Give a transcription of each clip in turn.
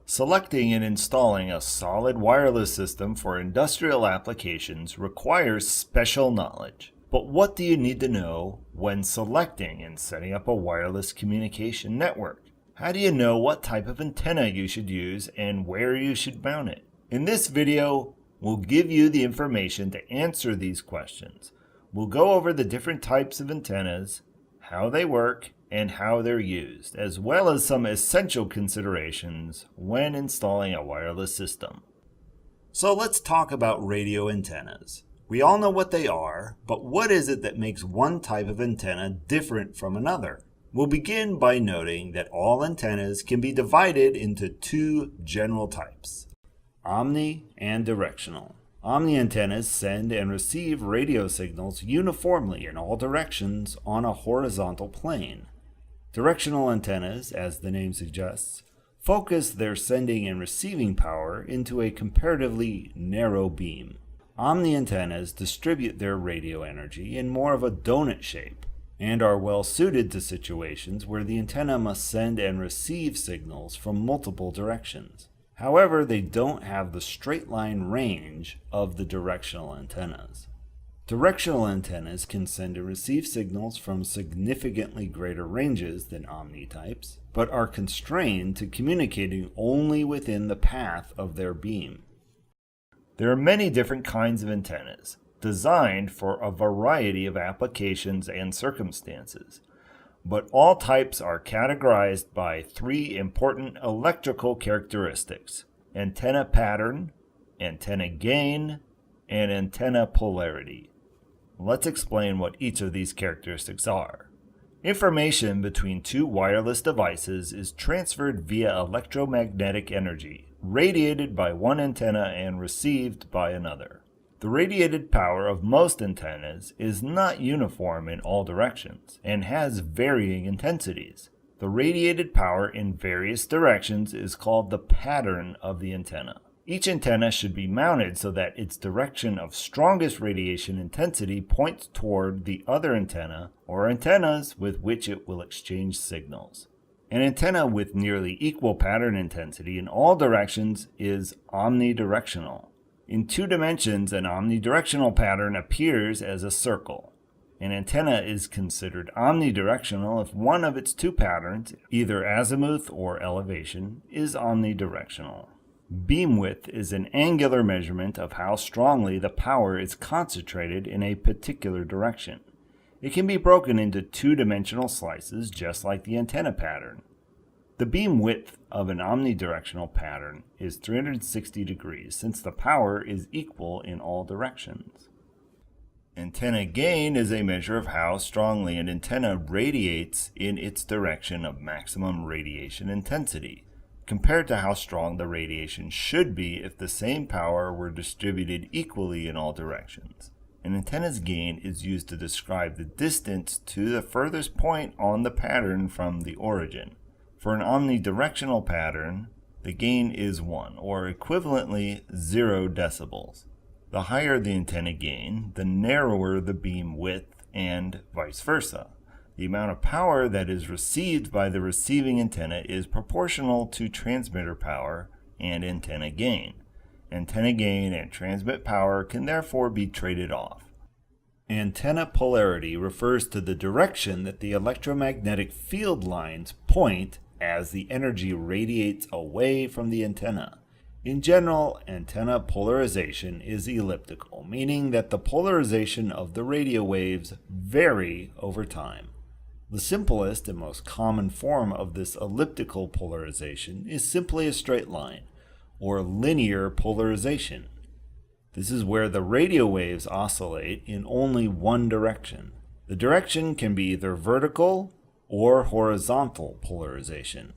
Selecting and installing a solid wireless system for industrial applications requires special knowledge. But what do you need to know when selecting and setting up a wireless communication network? How do you know what type of antenna you should use and where you should mount it? In this video, we'll give you the information to answer these questions. We'll go over the different types of antennas, how they work, and how they're used, as well as some essential considerations when installing a wireless system. So let's talk about radio antennas. We all know what they are, but what is it that makes one type of antenna different from another? We'll begin by noting that all antennas can be divided into two general types: omni and directional. Omni antennas send and receive radio signals uniformly in all directions on a horizontal plane. Directional antennas, as the name suggests, focus their sending and receiving power into a comparatively narrow beam. Omni antennas distribute their radio energy in more of a donut shape and are well suited to situations where the antenna must send and receive signals from multiple directions. However, they don't have the straight line range of the directional antennas. Directional antennas can send and receive signals from significantly greater ranges than omni types, but are constrained to communicating only within the path of their beam. There are many different kinds of antennas, designed for a variety of applications and circumstances, but all types are categorized by three important electrical characteristics: antenna pattern, antenna gain, and antenna polarity. Let's explain what each of these characteristics are. Information between two wireless devices is transferred via electromagnetic energy, radiated by one antenna and received by another. The radiated power of most antennas is not uniform in all directions and has varying intensities. The radiated power in various directions is called the pattern of the antenna. Each antenna should be mounted so that its direction of strongest radiation intensity points toward the other antenna or antennas with which it will exchange signals. An antenna with nearly equal pattern intensity in all directions is omnidirectional. In two dimensions, an omnidirectional pattern appears as a circle. An antenna is considered omnidirectional if one of its two patterns, either azimuth or elevation, is omnidirectional. Beam width is an angular measurement of how strongly the power is concentrated in a particular direction. It can be broken into two-dimensional slices just like the antenna pattern. The beam width of an omnidirectional pattern is 360 degrees since the power is equal in all directions. Antenna gain is a measure of how strongly an antenna radiates in its direction of maximum radiation intensity, compared to how strong the radiation should be if the same power were distributed equally in all directions. An antenna's gain is used to describe the distance to the furthest point on the pattern from the origin. For an omnidirectional pattern, the gain is 1, or equivalently 0 decibels. The higher the antenna gain, the narrower the beam width, and vice versa. The amount of power that is received by the receiving antenna is proportional to transmitter power and antenna gain. Antenna gain and transmit power can therefore be traded off. Antenna polarity refers to the direction that the electromagnetic field lines point as the energy radiates away from the antenna. In general, antenna polarization is elliptical, meaning that the polarization of the radio waves vary over time. The simplest and most common form of this elliptical polarization is simply a straight line, or linear polarization. This is where the radio waves oscillate in only one direction. The direction can be either vertical or horizontal polarization.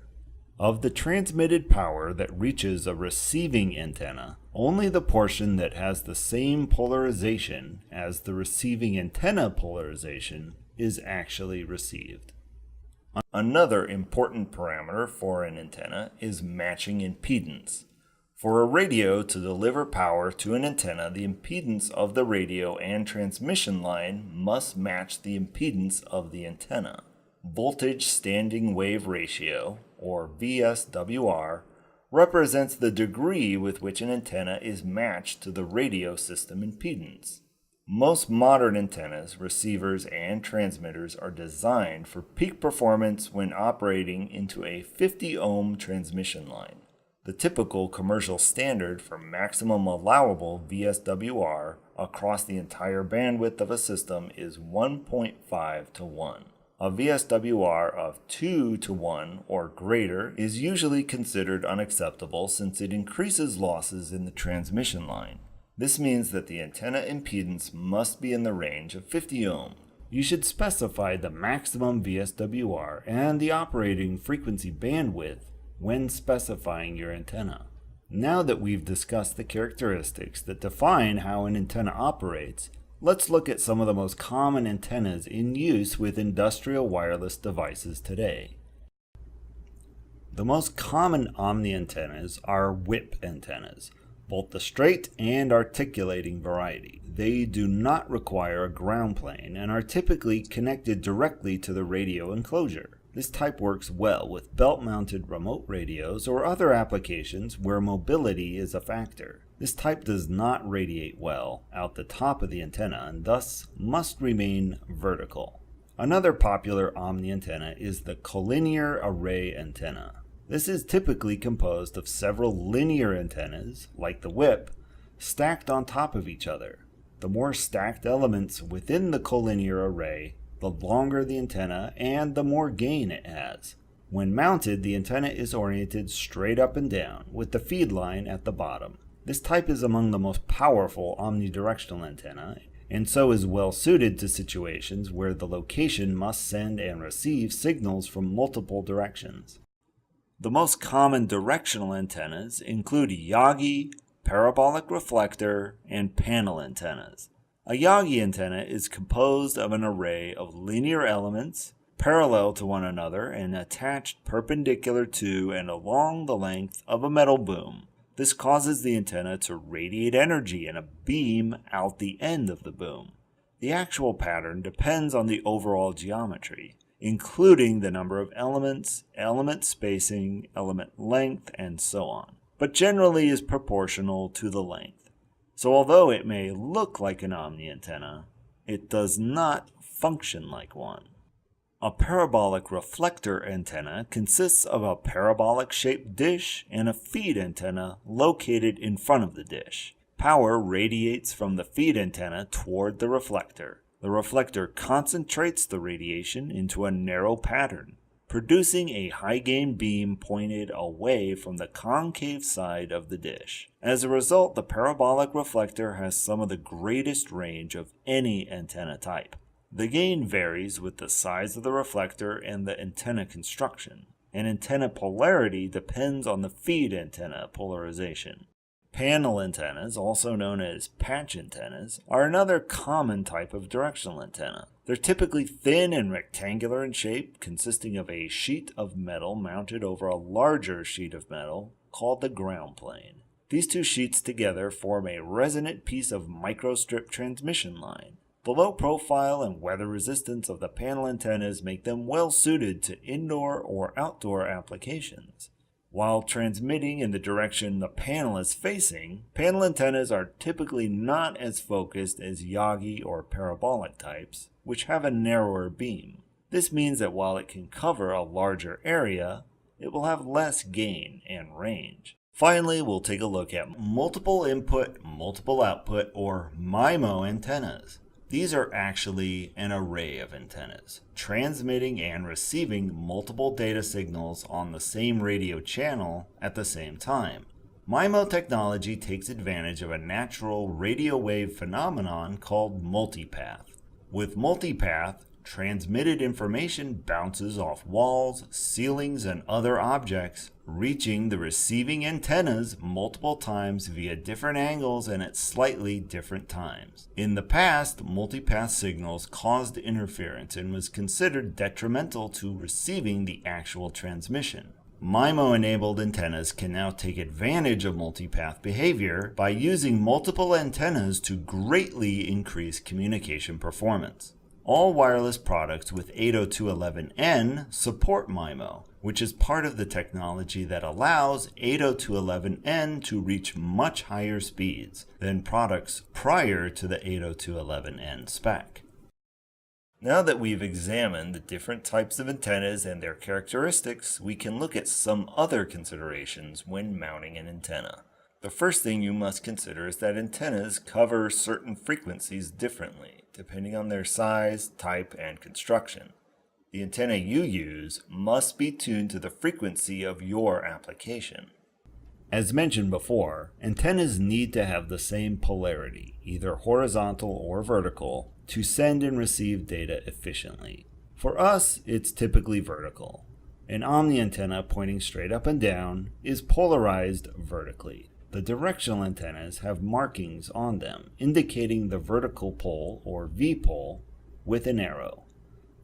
Of the transmitted power that reaches a receiving antenna, only the portion that has the same polarization as the receiving antenna polarization is actually received. Another important parameter for an antenna is matching impedance. For a radio to deliver power to an antenna, the impedance of the radio and transmission line must match the impedance of the antenna. Voltage standing wave ratio, or VSWR, represents the degree with which an antenna is matched to the radio system impedance. Most modern antennas, receivers, and transmitters are designed for peak performance when operating into a 50 ohm transmission line. The typical commercial standard for maximum allowable VSWR across the entire bandwidth of a system is 1.5 to 1. A VSWR of 2 to 1 or greater is usually considered unacceptable since it increases losses in the transmission line. This means that the antenna impedance must be in the range of 50 ohm. You should specify the maximum VSWR and the operating frequency bandwidth when specifying your antenna. Now that we've discussed the characteristics that define how an antenna operates, let's look at some of the most common antennas in use with industrial wireless devices today. The most common Omni antennas are whip antennas, both the straight and articulating variety. They do not require a ground plane and are typically connected directly to the radio enclosure. This type works well with belt-mounted remote radios or other applications where mobility is a factor. This type does not radiate well out the top of the antenna and thus must remain vertical. Another popular Omni antenna is the collinear array antenna. This is typically composed of several linear antennas, like the whip, stacked on top of each other. The more stacked elements within the collinear array, the longer the antenna and the more gain it has. When mounted, the antenna is oriented straight up and down, with the feed line at the bottom. This type is among the most powerful omnidirectional antenna, and so is well suited to situations where the location must send and receive signals from multiple directions. The most common directional antennas include Yagi, parabolic reflector, and panel antennas. A Yagi antenna is composed of an array of linear elements parallel to one another and attached perpendicular to and along the length of a metal boom. This causes the antenna to radiate energy in a beam out the end of the boom. The actual pattern depends on the overall geometry, including the number of elements, element spacing, element length, and so on, but generally is proportional to the length. So although it may look like an Omni antenna, it does not function like one. A parabolic reflector antenna consists of a parabolic-shaped dish and a feed antenna located in front of the dish. Power radiates from the feed antenna toward the reflector. The reflector concentrates the radiation into a narrow pattern, producing a high-gain beam pointed away from the concave side of the dish. As a result, the parabolic reflector has some of the greatest range of any antenna type. The gain varies with the size of the reflector and the antenna construction, and antenna polarity depends on the feed antenna polarization. Panel antennas, also known as patch antennas, are another common type of directional antenna. They're typically thin and rectangular in shape, consisting of a sheet of metal mounted over a larger sheet of metal called the ground plane. These two sheets together form a resonant piece of microstrip transmission line. The low profile and weather resistance of the panel antennas make them well suited to indoor or outdoor applications. While transmitting in the direction the panel is facing, panel antennas are typically not as focused as Yagi or parabolic types, which have a narrower beam. This means that while it can cover a larger area, it will have less gain and range. Finally, we'll take a look at multiple input, multiple output, or MIMO antennas. These are actually an array of antennas, transmitting and receiving multiple data signals on the same radio channel at the same time. MIMO technology takes advantage of a natural radio wave phenomenon called multipath. With multipath, transmitted information bounces off walls, ceilings, and other objects, reaching the receiving antennas multiple times via different angles and at slightly different times. In the past, multipath signals caused interference and was considered detrimental to receiving the actual transmission. MIMO-enabled antennas can now take advantage of multipath behavior by using multiple antennas to greatly increase communication performance. All wireless products with 802.11n support MIMO, which is part of the technology that allows 802.11n to reach much higher speeds than products prior to the 802.11n spec. Now that we've examined the different types of antennas and their characteristics, we can look at some other considerations when mounting an antenna. The first thing you must consider is that antennas cover certain frequencies differently, depending on their size, type, and construction. The antenna you use must be tuned to the frequency of your application. As mentioned before, antennas need to have the same polarity, either horizontal or vertical, to send and receive data efficiently. For us, it's typically vertical. An omni antenna pointing straight up and down is polarized vertically. The directional antennas have markings on them indicating the vertical pole or V-pole with an arrow.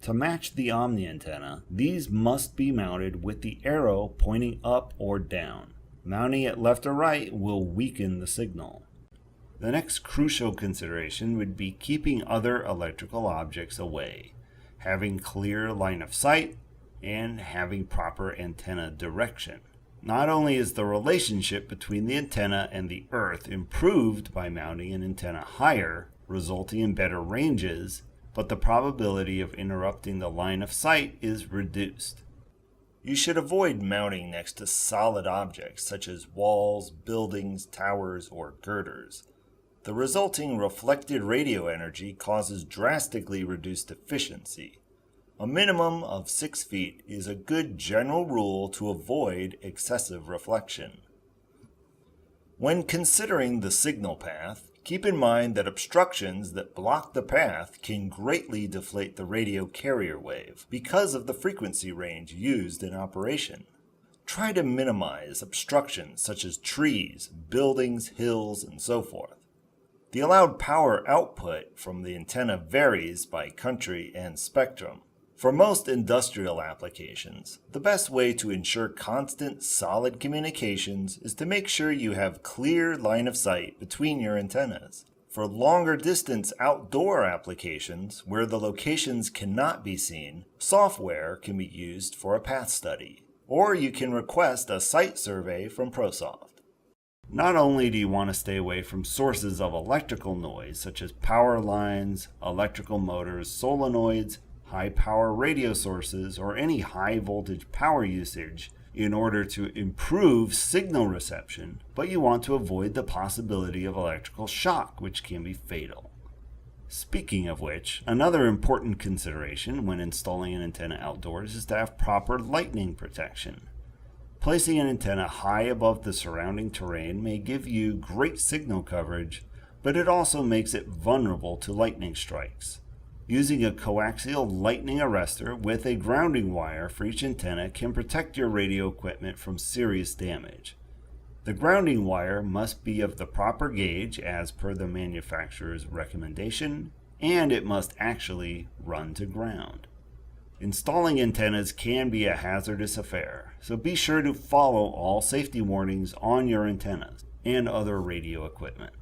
To match the omni antenna, these must be mounted with the arrow pointing up or down. Mounting it left or right will weaken the signal. The next crucial consideration would be keeping other electrical objects away, having clear line of sight, and having proper antenna direction. Not only is the relationship between the antenna and the earth improved by mounting an antenna higher, resulting in better ranges, but the probability of interrupting the line of sight is reduced. You should avoid mounting next to solid objects such as walls, buildings, towers, or girders. The resulting reflected radio energy causes drastically reduced efficiency. A minimum of 6 feet is a good general rule to avoid excessive reflection. When considering the signal path, keep in mind that obstructions that block the path can greatly deflate the radio carrier wave because of the frequency range used in operation. Try to minimize obstructions such as trees, buildings, hills, and so forth. The allowed power output from the antenna varies by country and spectrum. For most industrial applications, the best way to ensure constant, solid communications is to make sure you have clear line of sight between your antennas. For longer distance outdoor applications, where the locations cannot be seen, software can be used for a path study, or you can request a site survey from ProSoft. Not only do you want to stay away from sources of electrical noise, such as power lines, electrical motors, solenoids, high-power radio sources, or any high-voltage power usage in order to improve signal reception, but you want to avoid the possibility of electrical shock, which can be fatal. Speaking of which, another important consideration when installing an antenna outdoors is to have proper lightning protection. Placing an antenna high above the surrounding terrain may give you great signal coverage, but it also makes it vulnerable to lightning strikes. Using a coaxial lightning arrestor with a grounding wire for each antenna can protect your radio equipment from serious damage. The grounding wire must be of the proper gauge as per the manufacturer's recommendation, and it must actually run to ground. Installing antennas can be a hazardous affair, so be sure to follow all safety warnings on your antennas and other radio equipment.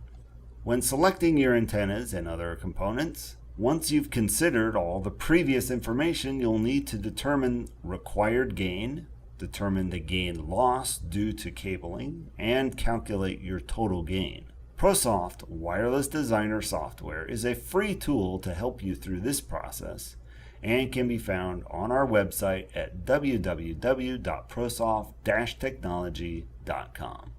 When selecting your antennas and other components, once you've considered all the previous information, you'll need to determine required gain, determine the gain loss due to cabling, and calculate your total gain. ProSoft Wireless Designer software is a free tool to help you through this process and can be found on our website at www.prosoft-technology.com.